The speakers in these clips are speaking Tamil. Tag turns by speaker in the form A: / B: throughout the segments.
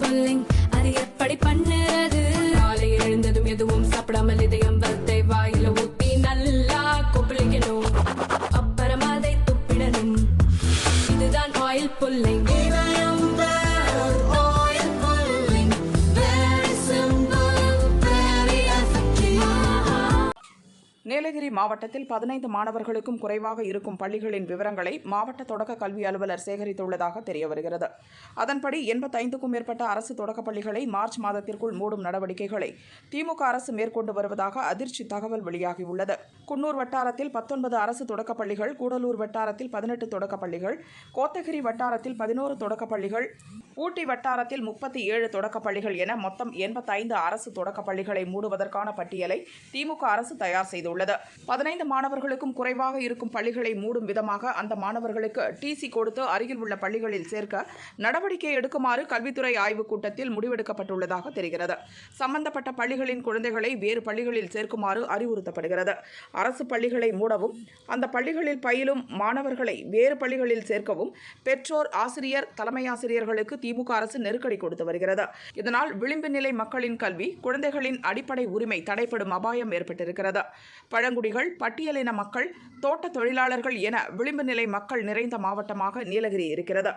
A: புல்லிங் அது எப்படி பண்ணுறது? காலை எழுந்ததும் எதுவும் சாப்பிடாமல் இதயம் வளத்தை வாயில ஊத்தி நல்லா கொப்பளிக்கணும். அப்புறம் அதை துப்பிடணும். இதுதான் ஆயில் புல்லிங்.
B: நீலகிரி மாவட்டத்தில் 15 மாணவர்களுக்கும் குறைவாக இருக்கும் பள்ளிகளின் விவரங்களை மாவட்ட தொடக்க கல்வி அலுவலர் சேகரித்துள்ளதாக தெரியவருகிறது. அதன்படி 85க்கும் மேற்பட்ட அரசு தொடக்கப் பள்ளிகளை மார்ச் மாதத்திற்குள் மூடும் நடவடிக்கைகளை திமுக அரசு மேற்கொண்டு வருவதாக அதிர்ச்சி தகவல் வெளியாகியுள்ளது. குன்னூர் வட்டாரத்தில் 19 அரசு தொடக்கப் பள்ளிகள், கூடலூர் வட்டாரத்தில் 18 தொடக்கப் பள்ளிகள், கோத்தகிரி வட்டாரத்தில் 11 தொடக்கப் பள்ளிகள், ஊட்டி வட்டாரத்தில் 37 தொடக்கப் பள்ளிகள் என மொத்தம் 85 அரசு தொடக்கப் பள்ளிகளை மூடுவதற்கான பட்டியலை திமுக அரசு தயார் செய்துள்ளது. 15 மாணவர்களுக்கும் குறைவாக இருக்கும் பள்ளிகளை மூடும் விதமாக அந்த மாணவர்களுக்கு டிசி கொடுத்து அருகில் உள்ள பள்ளிகளில் சேர்க்க நடவடிக்கை எடுக்குமாறு கல்வித்துறை ஆய்வுக் கூட்டத்தில் முடிவெடுக்கப்பட்டுள்ளதாக தெரிகிறது. சம்பந்தப்பட்ட பள்ளிகளின் குழந்தைகளை வேறு பள்ளிகளில் சேர்க்குமாறு அறிவுறுத்தப்படுகிறது. அரசு பள்ளிகளை மூடவும், அந்த பள்ளிகளில் பயிலும் மாணவர்களை வேறு பள்ளிகளில் சேர்க்கவும் பெற்றோர், ஆசிரியர், தலைமை ஆசிரியர்களுக்கு திமுக அரசு நெருக்கடி கொடுத்து வருகிறது. இதனால் விளிம்பு நிலை மக்களின் கல்வி, குழந்தைகளின் அடிப்படை உரிமை தடைப்படும் அபாயம் ஏற்பட்டிருக்கிறது. பழங்குடிகள், பட்டியலின மக்கள், தோட்ட தொழிலாளர்கள் என விளிம்பு நிலை மக்கள் நிறைந்த மாவட்டமாக நீலகிரி இருக்கிறது.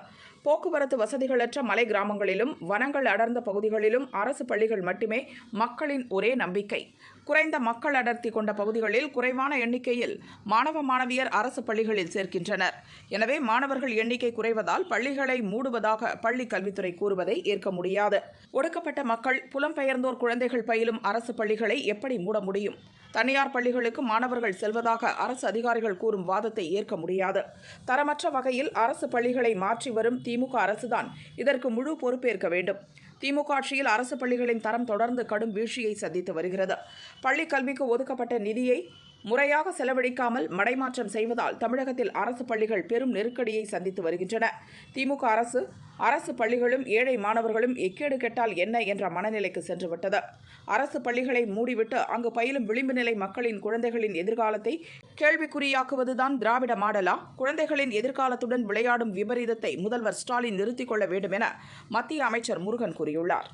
B: போக்குவரத்து வசதிகளற்ற மலை கிராமங்களிலும் வனங்கள் அடர்ந்த பகுதிகளிலும் அரசு பள்ளிகள் மட்டுமே மக்களின் ஒரே நம்பிக்கை. குறைந்த மக்கள் அடர்த்தி கொண்ட பகுதிகளில் குறைவான எண்ணிக்கையில் மாணவ மாணவியர் அரசு பள்ளிகளில் சேர்க்கின்றனர். எனவே மாணவர்கள் எண்ணிக்கை குறைவதால் பள்ளிகளை மூடுவதாக பள்ளி கல்வித்துறை கூறுவதை ஏற்க முடியாது. ஒடுக்கப்பட்ட மக்கள், புலம்பெயர்ந்தோர் குழந்தைகள் பயிலும் அரசு பள்ளிகளை எப்படி மூட முடியும்? தனியார் பள்ளிகளுக்கு மாணவர்கள் செல்வதாக அரசு அதிகாரிகள் கூறும் வாதத்தை ஏற்க முடியாது. தரமற்ற வகையில் அரசு பள்ளிகளை மாற்றி வரும் திமுக அரசுதான் இதற்கு முழு பொறுப்பேற்க வேண்டும். திமுக ஆட்சியில் அரசு பள்ளிகளின் தரம் தொடர்ந்து கடும் வீழ்ச்சியை சந்தித்து வருகிறது. பள்ளி கல்விக்கு ஒதுக்கப்பட்ட நிதியை முறையாக செலவழிக்காமல் மடைமாற்றம் செய்வதால் தமிழகத்தில் அரசு பள்ளிகள் பெரும் நெருக்கடியை சந்தித்து வருகின்றன. திமுக அரசு பள்ளிகளும் ஏழை மாணவர்களும் எக்கேடு கெட்டால் என்ன என்ற மனநிலைக்கு சென்றுவிட்டது. அரசு பள்ளிகளை மூடிவிட்டு அங்கு பயிலும் விளிம்பு நிலை மக்களின் குழந்தைகளின் எதிர்காலத்தை கேள்விக்குறியாக்குவதுதான் திராவிட மாடலா? குழந்தைகளின் எதிர்காலத்துடன் விளையாடும் விபரீதத்தை முதல்வர் ஸ்டாலின் நிறுத்திக் கொள்ள வேண்டும் என மத்திய அமைச்சர் முருகன் கூறியுள்ளார்.